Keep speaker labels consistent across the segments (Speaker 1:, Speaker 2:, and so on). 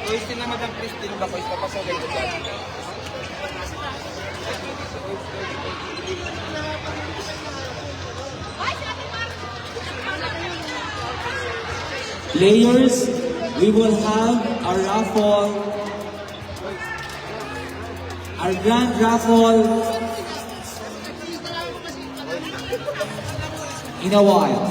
Speaker 1: Christine na Madam Christine ba ko ipapasokin ko dyan?
Speaker 2: Players, we will have a raffle, our grand raffle in a while.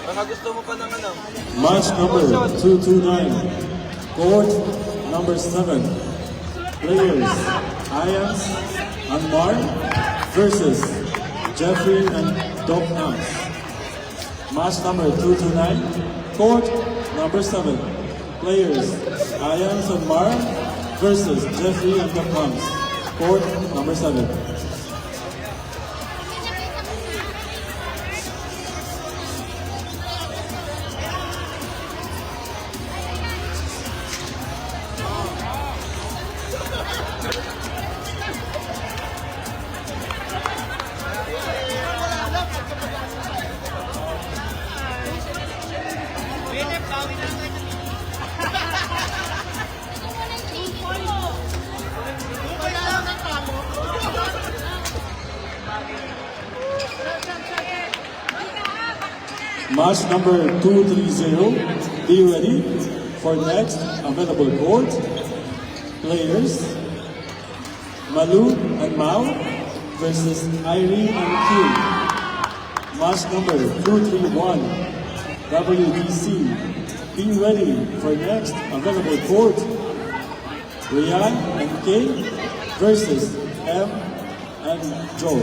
Speaker 1: Baka gusto mo pa ng ano?
Speaker 3: Match number 229, court number 7. Players, Ayans and Mark versus Jeffrey and Doc Nance. Match number 229, court number 7. Players, Ayans and Mark versus Jeffrey and Doc Nance. Court number 7. Match number 230, be ready for next available court. Players, Malu and Mao versus Irene and Kim. Match number 231, WBC, be ready for next available court. Rian and Kay versus M and Joe.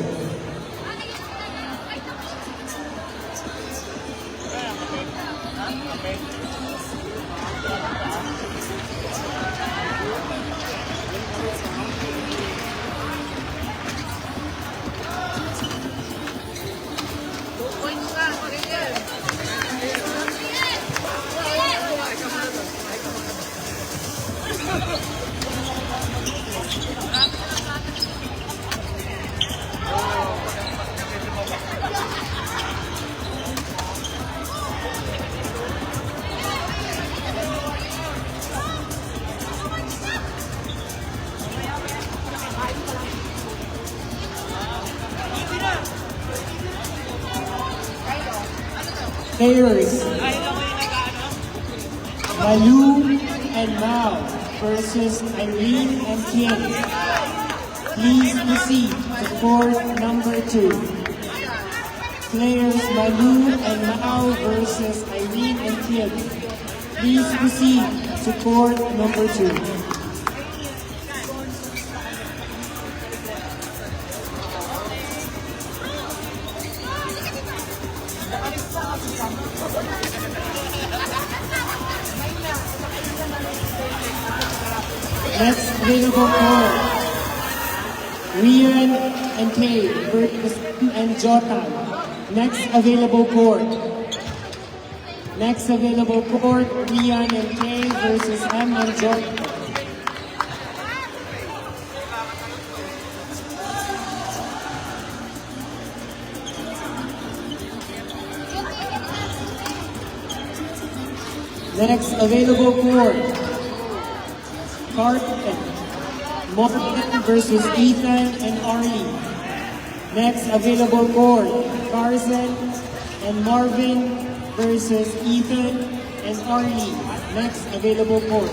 Speaker 2: Players, Malu and Mao versus Irene and Kim. Please proceed to court number 2. Players Malu and Mao versus Irene and Kim. Please proceed
Speaker 4: to court number 2. Next available court, Rian and Kay versus and Jotan. Next available court. Next available court, Rian and Kay versus M and Jotan. Next available court, Carter, Morgan versus Ethan and Arlie. Next available court, Carson and Marvin versus Ethan and Arlie. Next available court.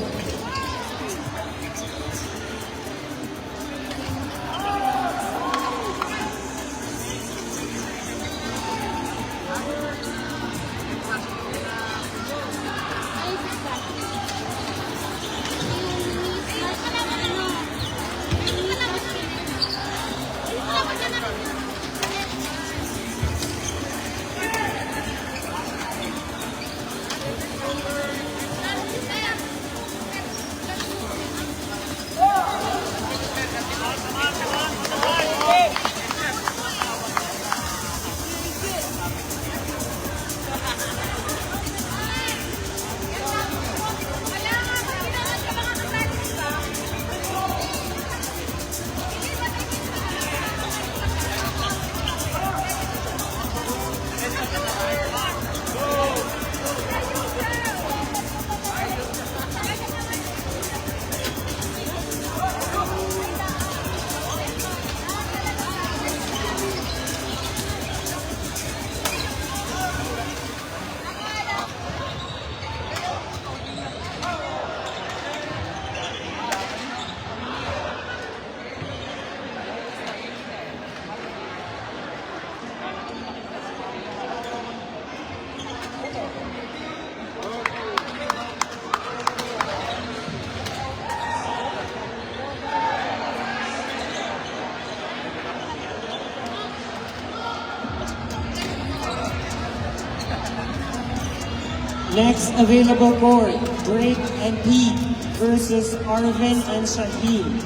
Speaker 4: Next available court, Drake and Pete versus Arvin and Shaheen.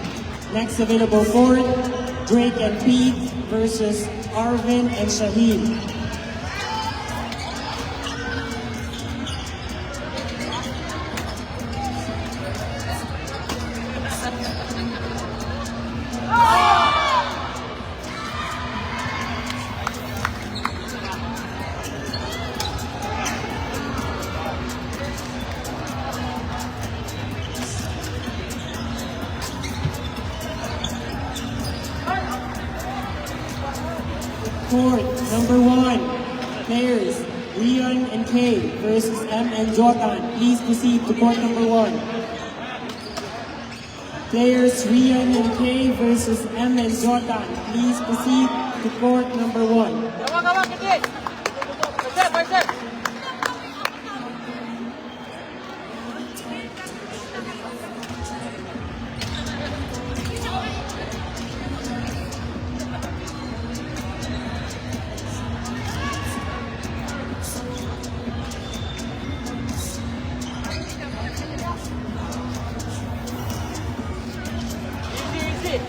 Speaker 4: Next available court, Drake and Pete versus Arvin and Shaheen. Court number 1, players Rian and Kay versus M and Jotan. Please proceed to court number 1. Players Rian and Kay versus M and Jotan. Please proceed to court number 1.
Speaker 1: Kawan, kecil. Bicep. Easy.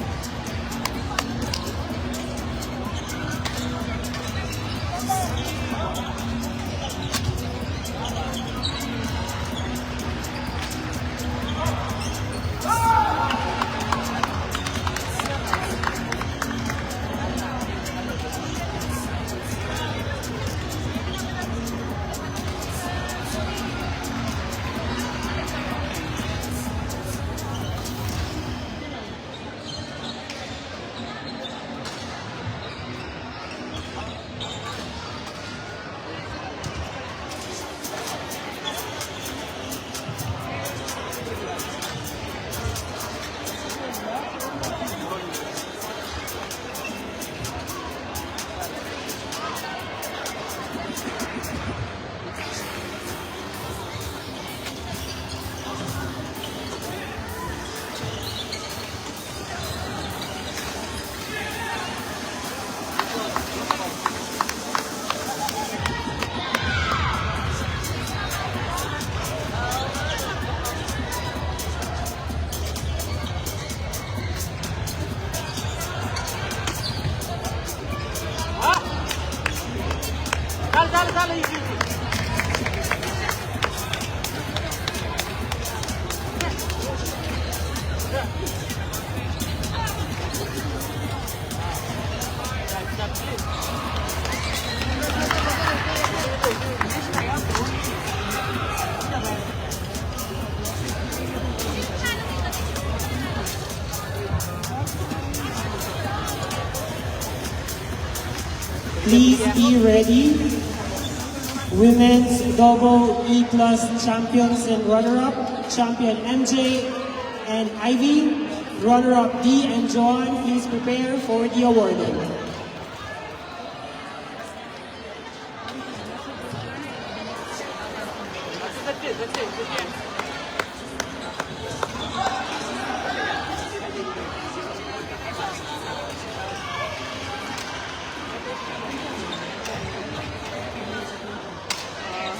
Speaker 4: Please be ready. Women's double E-class champions and runner-up, champion MJ and Ivy, runner-up D and John, please prepare for the awarding.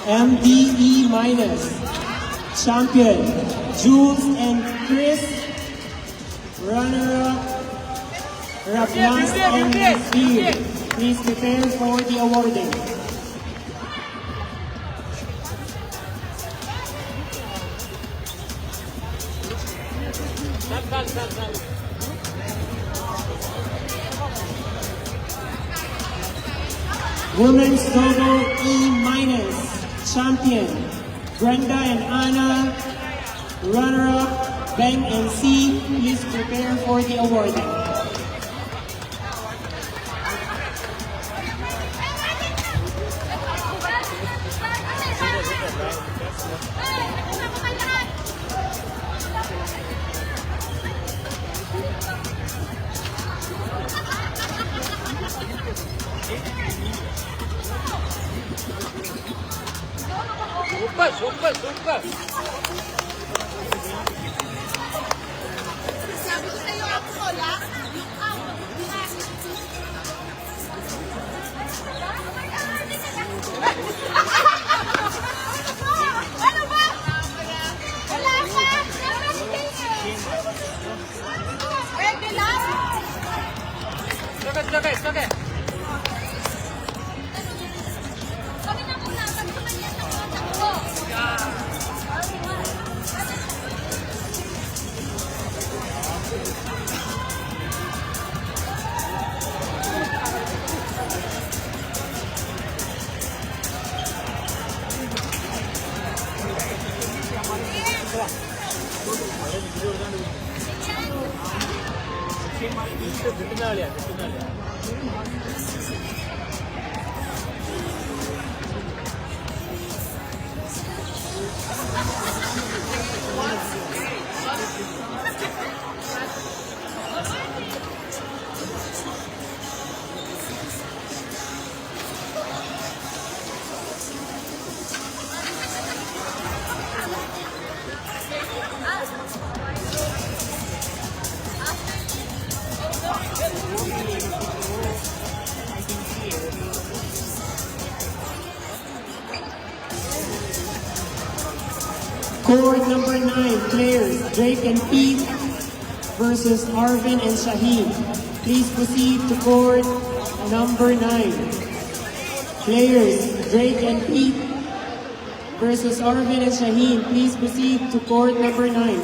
Speaker 4: MDE minus, champion Jules and Chris, runner-up Rapnas and Steve. Please prepare for the awarding. Women's double E minus, champion Brenda and Anna, runner-up Ben and C. Please prepare for the awarding.
Speaker 1: Super, super.
Speaker 5: Sabi ko sa'yo, ako wala. Ano ba? Wala pa. Pwede lang.
Speaker 1: Sige.
Speaker 5: Sabi na muna, sabi ko na yan sa kontak ko.
Speaker 4: Court number 9, players Drake and Pete versus Arvin and Shaheen. Please proceed to court number 9. Players Drake and Pete versus Arvin and Shaheen. Please proceed to court number 9.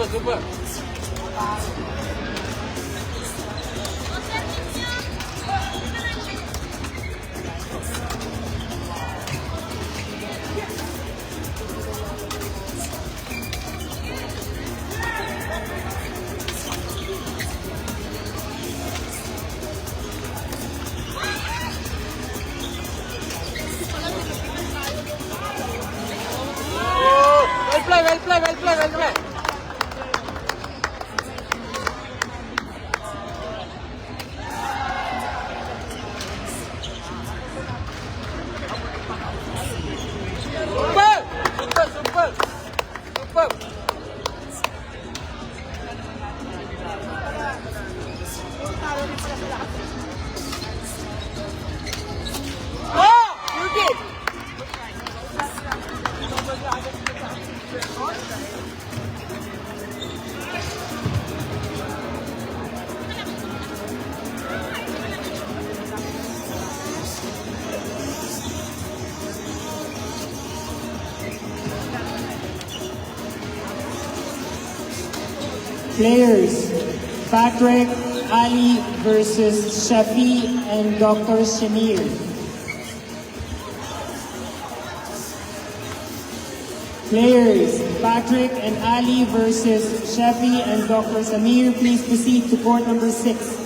Speaker 1: Super. play, well play, well play, well play. Super! Super! Super! Super! Oh! You did!
Speaker 4: Players, Patrick, Ali versus Shafi and Dr. Shamir. Players, Patrick and Ali versus Shafi and Dr. Samir. Please proceed to court number 6.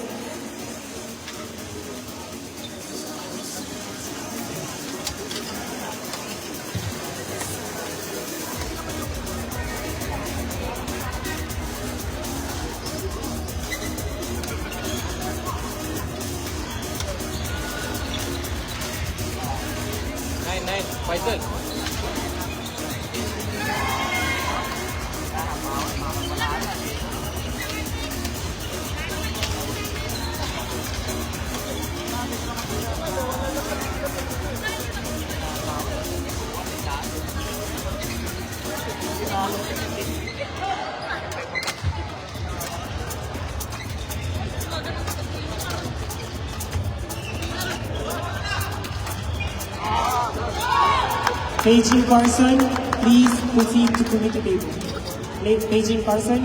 Speaker 1: Nine, Faisal.
Speaker 4: Paging Carson, please proceed to committee table. Paging Carson.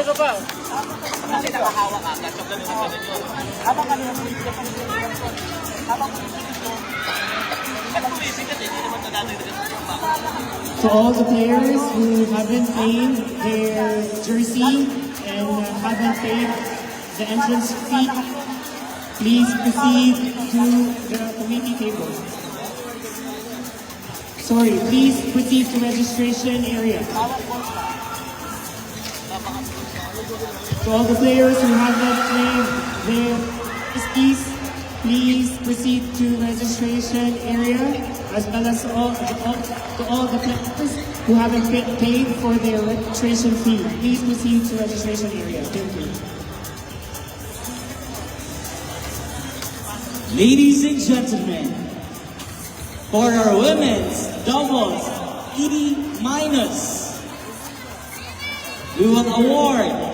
Speaker 1: Sopa. Kasi nakahawak agad. So, ganun yun. Habang kami nag-uwisip ang habang nag-uwisip hindi naman nadadagdagan sa sopa.
Speaker 4: To all the players who haven't paid their jersey and haven't paid the entrance fee, please proceed to the committee table. Sorry, please proceed to registration area. To all the players who haven't claimed their keys, please proceed to registration area, as well as to all the players who haven't paid for their registration fee. Please proceed to registration area. Thank you.
Speaker 2: Ladies and gentlemen, for our women's doubles ED minus, we will award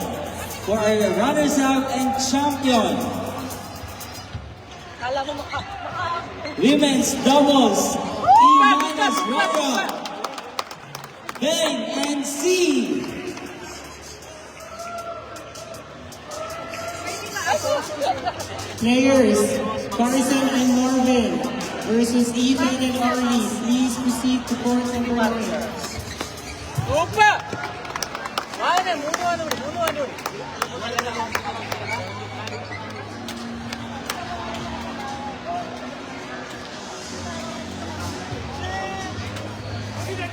Speaker 2: for our runners-up and champion, women's doubles E minus runner-up, Ben and C.
Speaker 4: Players, Carson and Norvin versus Ethan and Orly. Please proceed to court number 9.
Speaker 1: Sopa! Ano, muno.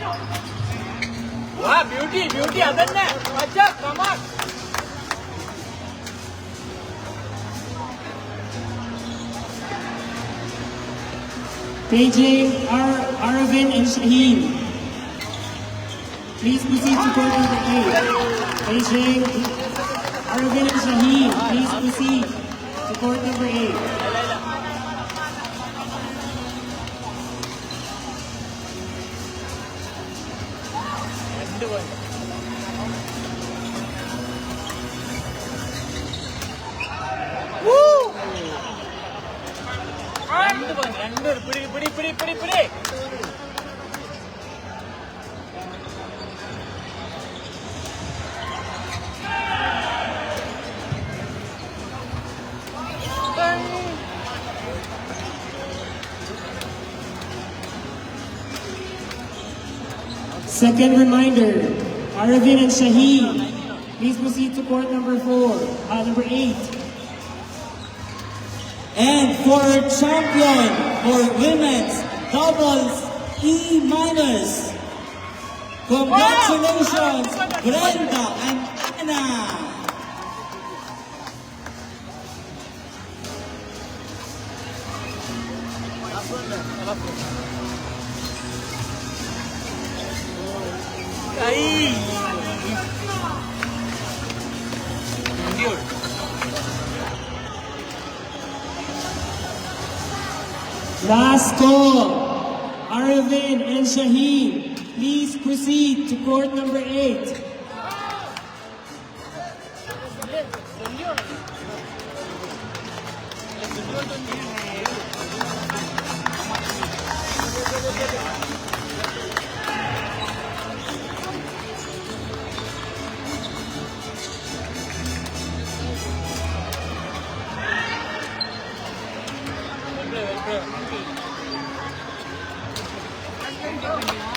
Speaker 1: Wow, beauty, adanya. Ajak, come on.
Speaker 4: Paging Arvin and Shaheen. Please proceed to court number 8. Paging Arvin and Shaheen. Please proceed to court number 8.
Speaker 1: പിടി
Speaker 4: Second reminder, Arvin and Shaheen. Please proceed to court number 8.
Speaker 2: And for champion for women's doubles E minus, congratulations, Brenda and Anna.
Speaker 1: Ay! Dude.
Speaker 4: Last call, Arvin and Shaheen. Please proceed to court number 8.
Speaker 1: Well,